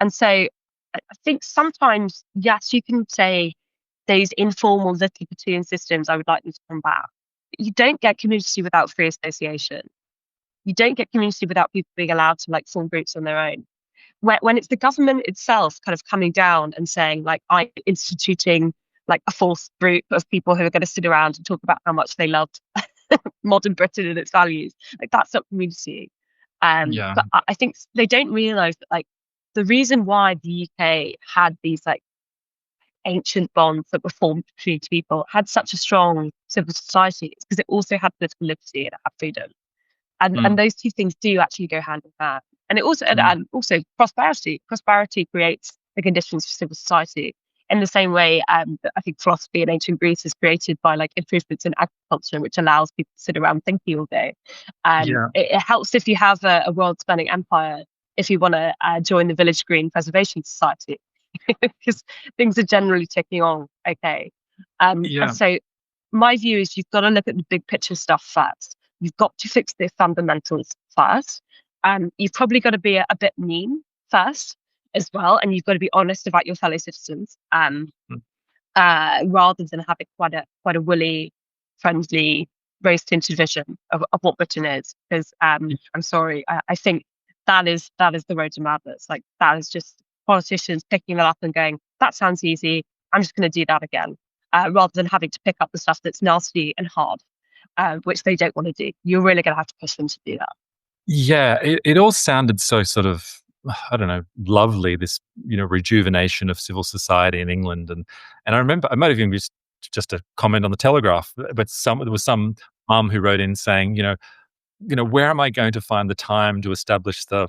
And so I think sometimes, yes, you can say these informal little platoon systems, I would like them to come back. But you don't get community without free association. You don't get community without people being allowed to like form groups on their own. When it's the government itself kind of coming down and saying, like, I'm instituting like a false group of people who are going to sit around and talk about how much they loved modern Britain and its values. Like that's not community. But I think they don't realise that like the reason why the UK had these like ancient bonds that were formed between people, had such a strong civil society, is because it also had political liberty and it had freedom. And those two things do actually go hand in hand. And it also and also prosperity. Prosperity creates the conditions for civil society. In the same way, I think philosophy in ancient Greece is created by like improvements in agriculture, which allows people to sit around thinking all day. It helps if you have a world-spanning empire, if you want to join the Village Green Preservation Society, because things are generally ticking on okay. And so my view is you've got to look at the big picture stuff first. You've got to fix the fundamentals first. You've probably got to be a bit mean first as well, and you've got to be honest about your fellow citizens, rather than having quite a woolly, friendly, rose-tinted vision of what Britain is. Because I'm sorry, I think that is the road to madness. Like that is just politicians picking that up and going, that sounds easy, I'm just going to do that again, rather than having to pick up the stuff that's nasty and hard, which they don't want to do. You're really going to have to push them to do that. Yeah, it all sounded so sort of, I don't know, lovely, this, rejuvenation of civil society in England. And I remember, I might have even just a comment on the Telegraph, but there was some mum who wrote in saying, where am I going to find the time to establish the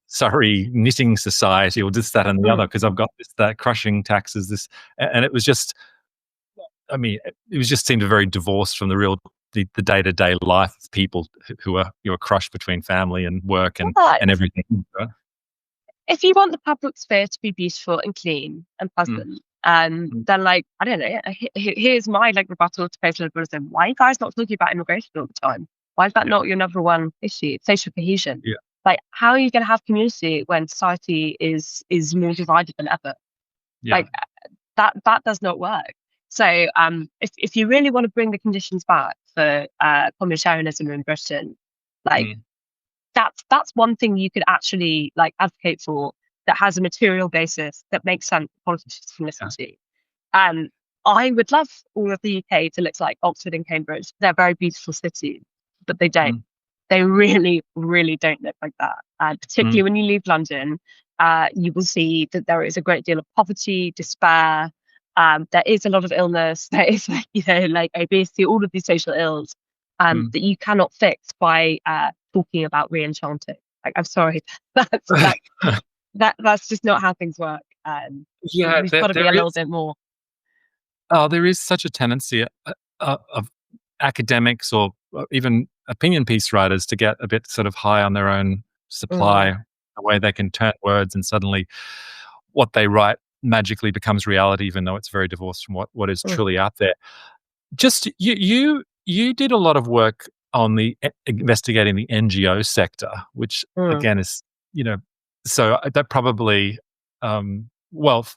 Surrey Knitting Society or this, that, and the other, because I've got that crushing taxes, this, and it was just, I mean, it was just seemed very divorced from the day-to-day life of people who are crushed between family and work and everything. If you want the public sphere to be beautiful and clean and pleasant, then like, I don't know, here's my like rebuttal to post-liberalism. Why are you guys not talking about immigration all the time? Why is that not your number one issue? Social cohesion. Like, how are you going to have community when society is more divided than ever? Like that does not work. So if you really want to bring the conditions back for communitarianism in Britain, like that's one thing you could actually like advocate for, that has a material basis that makes sense for politicians to listen to. I would love all of the UK to look like Oxford and Cambridge. They're very beautiful cities, but they don't. They really, really don't look like that. And particularly when you leave London, you will see that there is a great deal of poverty, despair. There is a lot of illness. There is like obesity, all of these social ills. Mm. that you cannot fix by talking about re-enchanting. Like, I'm sorry, that's just not how things work. Yeah, We've got to be a little bit more. there is such a tendency of academics or even opinion piece writers to get a bit sort of high on their own supply, Mm, the way they can turn words and suddenly what they write magically becomes reality, even though it's very divorced from what is mm, truly out there. Just you did a lot of work on the investigating the NGO sector, which mm. again is, you know, so that probably, well,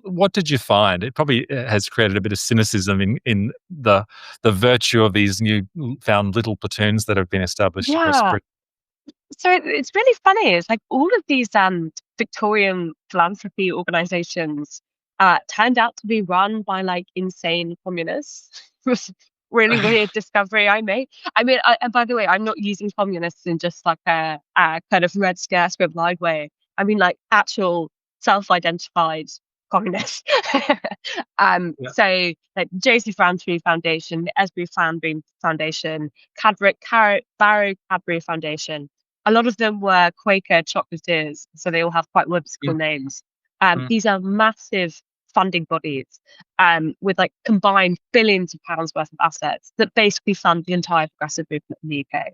what did you find? It probably has created a bit of cynicism in the virtue of these new found little platoons that have been established across Yeah. Britain. So it's really funny. It's like all of these Victorian philanthropy organizations turned out to be run by like insane communists. It was a really weird discovery I made. I mean, and by the way, I'm not using communists in just like a kind of Red Scare scribbled way. I mean like actual self-identified communists. Yeah. So like Joseph Rowntree Foundation, the Esbury Foundation, Barrow Cadbury Foundation. A lot of them were Quaker chocolatiers, so they all have quite whimsical Mm, names. mm, These are massive funding bodies with like combined billions of pounds worth of assets that basically fund the entire progressive movement in the UK.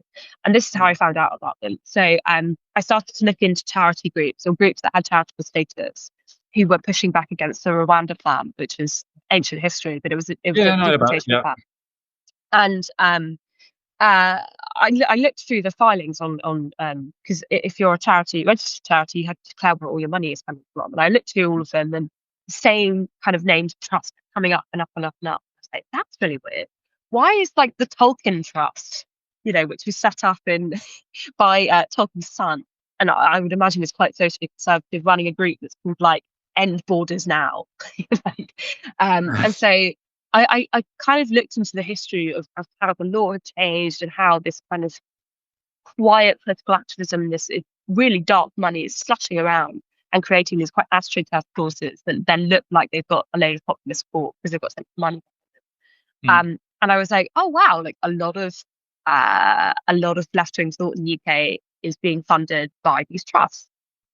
And this is how mm, I found out about them. So I started to look into charity groups or groups that had charitable status who were pushing back against the Rwanda plan, which is ancient history, but it was a yeah, no, about it. deportation Yeah. plan. And I looked through the filings on because if you're a charity, registered charity, you have to declare where all your money is coming from. And I looked through all of them, and the same kind of names of trust coming up and up and up and up. I was like, that's really weird. Why is like the Tolkien Trust, which was set up in by Tolkien's son, and I would imagine it's quite socially conservative, running a group that's called like End Borders Now, like, and so I kind of looked into the history of how the law had changed and how this kind of quiet political activism, this really dark money is slushing around and creating these quite astroturf courses that then look like they've got a load of popular support because they've got some money. Mm, And I was like, oh wow, like a lot of left-wing thought in the UK is being funded by these trusts.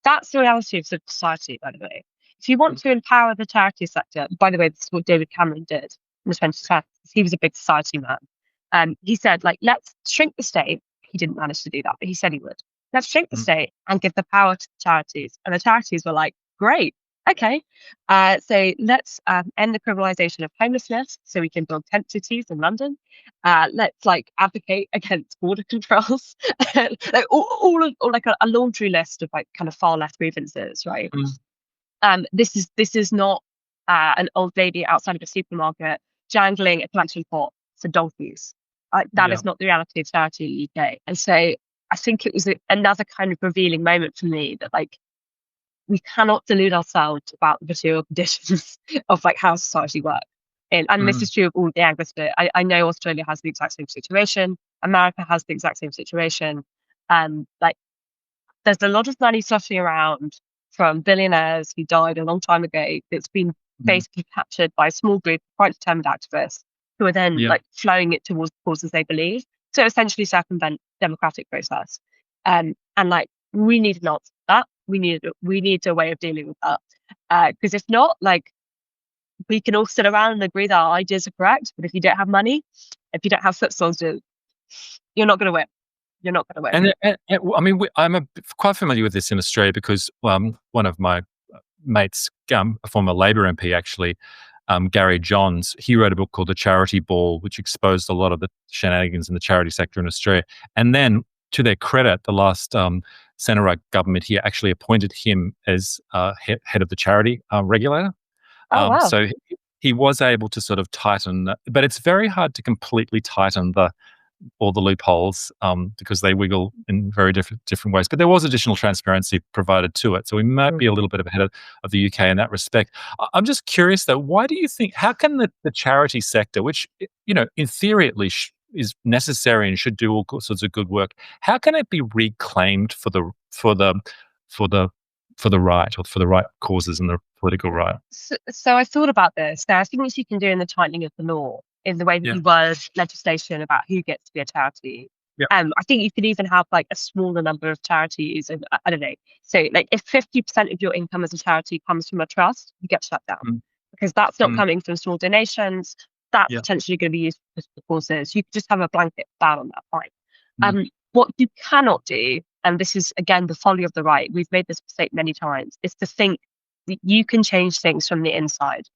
That's the reality of society, by the way. If you want mm, to empower the charity sector, by the way, this is what David Cameron did in the 2010s. He was a big society man. He said, like, let's shrink the state. He didn't manage to do that, but he said he would. Let's shrink the mm, state and give the power to the charities. And the charities were like, great, okay. So let's end the criminalisation of homelessness so we can build tent cities in London. Let's like advocate against border controls. Like all like a laundry list of like kind of far left grievances, right? mm. This is not an old lady outside of a supermarket jangling a collection pot for donkeys. That Yeah. is not the reality of charity in the UK. And so I think it was another kind of revealing moment for me that like we cannot delude ourselves about the material conditions of like how society works. And this Mm, is true of all the Anglo-Split. I know Australia has the exact same situation. America has the exact same situation. Like there's a lot of money sloshing around from billionaires who died a long time ago that's been mm. basically captured by a small group of quite determined activists who are then Yeah. like flowing it towards causes they believe. So essentially circumvent democratic process. And like we need an answer to that. We need a way of dealing with that. Because if not, like we can all sit around and agree that our ideas are correct, but if you don't have money, if you don't have foot soldiers, you're not going to win. You're not going to win. I mean, quite familiar with this in Australia because one of my mates, a former Labor MP actually, Gary Johns, he wrote a book called The Charity Ball, which exposed a lot of the shenanigans in the charity sector in Australia. And then, to their credit, the last centre-right government here actually appointed him as head of the charity regulator. Oh wow. So he was able to sort of tighten, but it's very hard to completely tighten all the loopholes because they wiggle in very different ways. But there was additional transparency provided to it, so we might be a little bit ahead of the UK in that respect. I'm just curious though, why do you think? How can the charity sector, which in theory at least is necessary and should do all sorts of good work, how can it be reclaimed for the right or for the right causes and the political right? So I thought about this. There are things you can do in the tightening of the law. in the way that Yeah. you word legislation about who gets to be a charity. Yeah. I think you could even have like a smaller number of charities, and I don't know. So like if 50% of your income as a charity comes from a trust, you get shut down Mm. because that's not Mm. coming from small donations. That's Yeah. potentially going to be used for political causes. You could just have a blanket ban on that, fine. Mm. What you cannot do, and this is again the folly of the right, we've made this mistake many times, is to think that you can change things from the inside.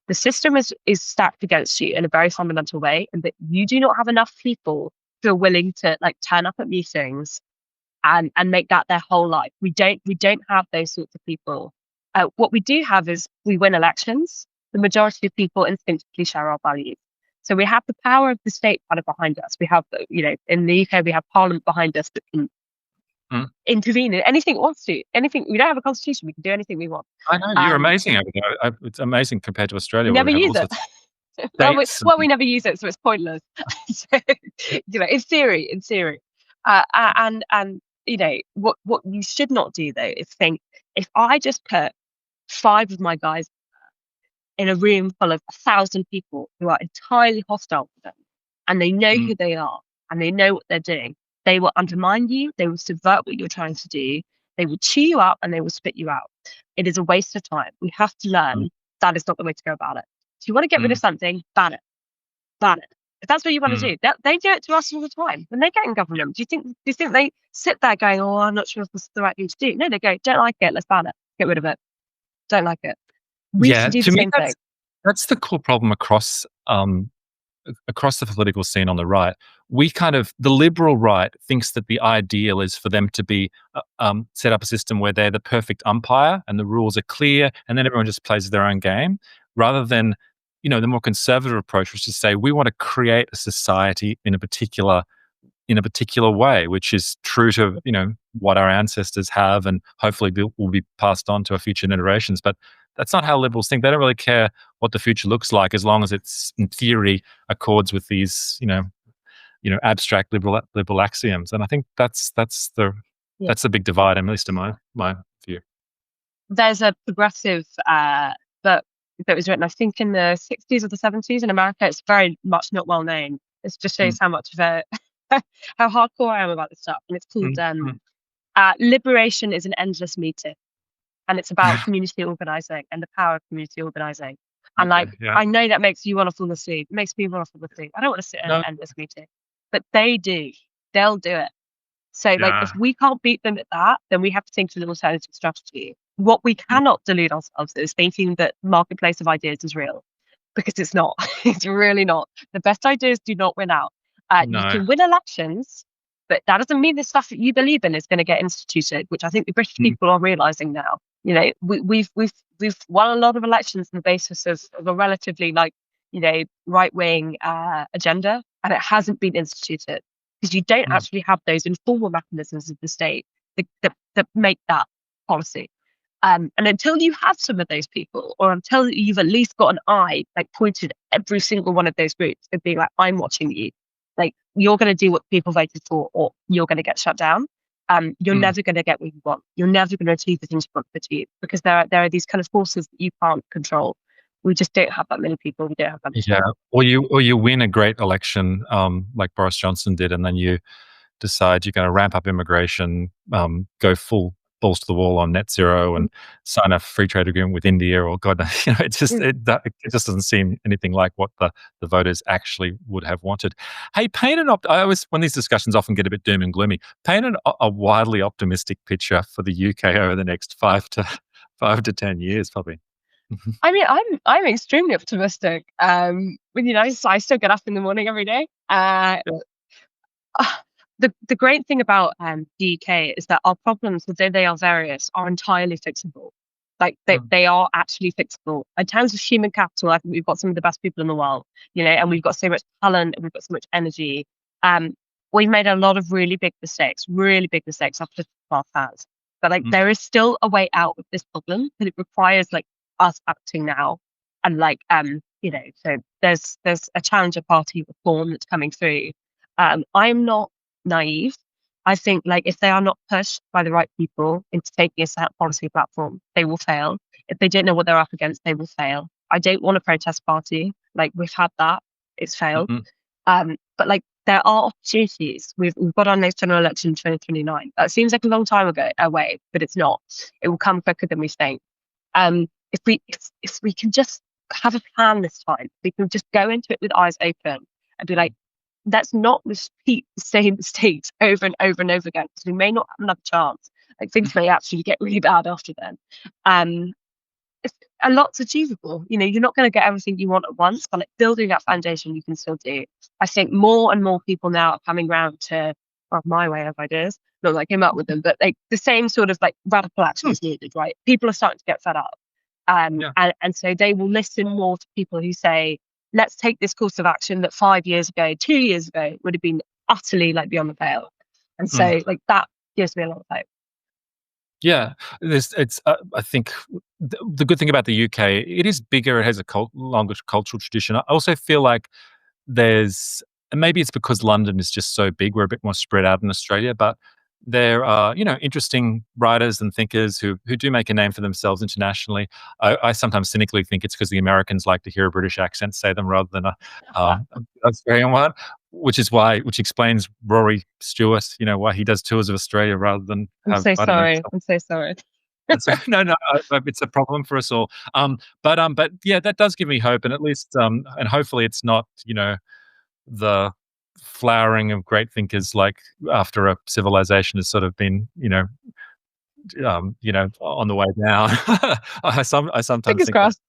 The system is stacked against you in a very fundamental way, and that you do not have enough people who are willing to like turn up at meetings and make that their whole life. We don't have those sorts of people. What we do have is we win elections. The majority of people instinctively share our values. So we have the power of the state kind of behind us. We have, in the UK, we have Parliament behind us that can intervene in anything it wants to. Anything. We don't have a constitution. We can do anything we want. I know, you're amazing over there. It's amazing compared to Australia, We where never we have all use it. sorts of well, states. we never use it, so it's pointless. So, in theory. And what you should not do though is think, if I just put 5 of my guys in a room full of 1,000 people who are entirely hostile to them, and they know who they are, and they know what they're doing, they will undermine you, they will subvert what you're trying to do, they will chew you up, and they will spit you out. It is a waste of time. We have to learn that is not the way to go about it. If you want to get rid of something, ban it. If that's what you want to do, they do it to us all the time. When they get in government, do you think they sit there going, "Oh, I'm not sure if this is the right thing to do"? No, they go, "Don't like it, let's ban it. Get rid of it. Don't like it." We should do the same thing. That's the core problem across the political scene on the right. The liberal right thinks that the ideal is for them to be set up a system where they're the perfect umpire and the rules are clear, and then everyone just plays their own game, rather than the more conservative approach, which is to say we want to create a society in a particular way, which is true to what our ancestors have, and hopefully will be passed on to our future generations. But that's not how liberals think. They don't really care what the future looks like, as long as it's in theory accords with these abstract liberal axioms. And I think that's the big divide, at least in my view. There's a progressive book that was written, I think, in the 60s or the 70s in America. It's very much not well known. It just shows how much of a how hardcore I am about this stuff. And it's called Liberation is an Endless Meeting. And it's about community organizing and the power of community organizing. And I know that makes you want to fall asleep. It makes me want to fall asleep. I don't want to sit in an endless meeting. But they do. They'll do it. So if we can't beat them at that, then we have to think of an alternative strategy. What we cannot delude ourselves is thinking that marketplace of ideas is real, because it's not. It's really not. The best ideas do not win out. You can win elections, but that doesn't mean the stuff that you believe in is going to get instituted, which I think the British people are realizing now. We've won a lot of elections on the basis of a relatively right wing agenda, and it hasn't been instituted because you don't actually have those informal mechanisms of the state that make that policy. And until you have some of those people, or until you've at least got an eye pointed at every single one of those groups and being like, I'm watching you, you're going to do what people voted for, or you're going to get shut down. You're never going to get what you want. You're never going to achieve the things you want to achieve, because there are these kind of forces that you can't control. We just don't have that many people. We don't have that many people. Or you win a great election like Boris Johnson did, and then you decide you're going to ramp up immigration, go full balls to the wall on net zero, and sign a free trade agreement with India, or God, it just doesn't seem anything like what the voters actually would have wanted. Hey, when these discussions often get a bit doom and gloomy, paint a wildly optimistic picture for the UK over the next 5 to 10 years, probably. I mean, I'm extremely optimistic. I still get up in the morning every day. The great thing about the UK is that our problems, although they are various, are entirely fixable. They are actually fixable. In terms of human capital, I think we've got some of the best people in the world, and we've got so much talent and we've got so much energy. We've made a lot of really big mistakes after our past. But there is still a way out of this problem, but it requires us acting now. And so there's a challenger party reform that's coming through. I'm not naive. I think if they are not pushed by the right people into taking a set policy platform, they will fail. If they don't know what they're up against, they will fail. I don't want a protest party. We've had that. it's failed. Mhm. But like there are opportunities. We've got our next general election in 2029. That seems like a long time away, but it's not. It will come quicker than we think. If we can just have a plan this time, we can just go into it with eyes open and be like, let's not repeat the same mistakes over and over and over again, because we may not have another chance. Like things may actually get really bad after then. It's a lot's achievable. You're not going to get everything you want at once, but like building that foundation, you can still do. I think more and more people now are coming around to my way of ideas. Not that I came up with them, but like the same sort of like radical action is needed, right? People are starting to get fed up. Yeah. And so they will listen more to people who say, let's take this course of action that 5 years ago, 2 years ago would have been utterly like beyond the pale. And so like that gives me a lot of hope. Yeah, I think the good thing about the UK, it is bigger. It has a longer cultural tradition. I also feel like and maybe it's because London is just so big, we're a bit more spread out in Australia, but there are, interesting writers and thinkers who do make a name for themselves internationally. I sometimes cynically think it's because the Americans like to hear a British accent say them rather than a Australian one, which explains Rory Stewart, why he does tours of Australia rather than I'm so sorry. No, it's a problem for us all. But yeah, that does give me hope, and at least, and hopefully, it's not, the flowering of great thinkers like after a civilization has sort of been, on the way down. I sometimes Fingers think crossed.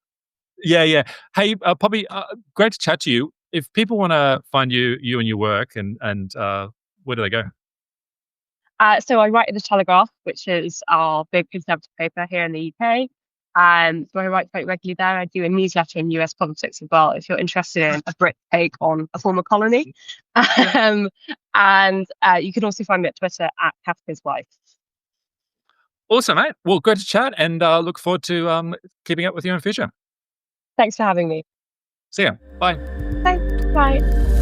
Yeah. Hey, Poppy, great to chat to you. If people want to find you and your work, and where do they go? So I write at the Telegraph, which is our big conservative paper here in the UK. So I write quite regularly there. I do a newsletter in US politics as well, if you're interested in a Brit take on a former colony. And you can also find me at Twitter at Kafka's Wife. Awesome, mate. Well, great to chat, and look forward to keeping up with you in the future. Thanks for having me. See ya. Bye. Thanks. Bye.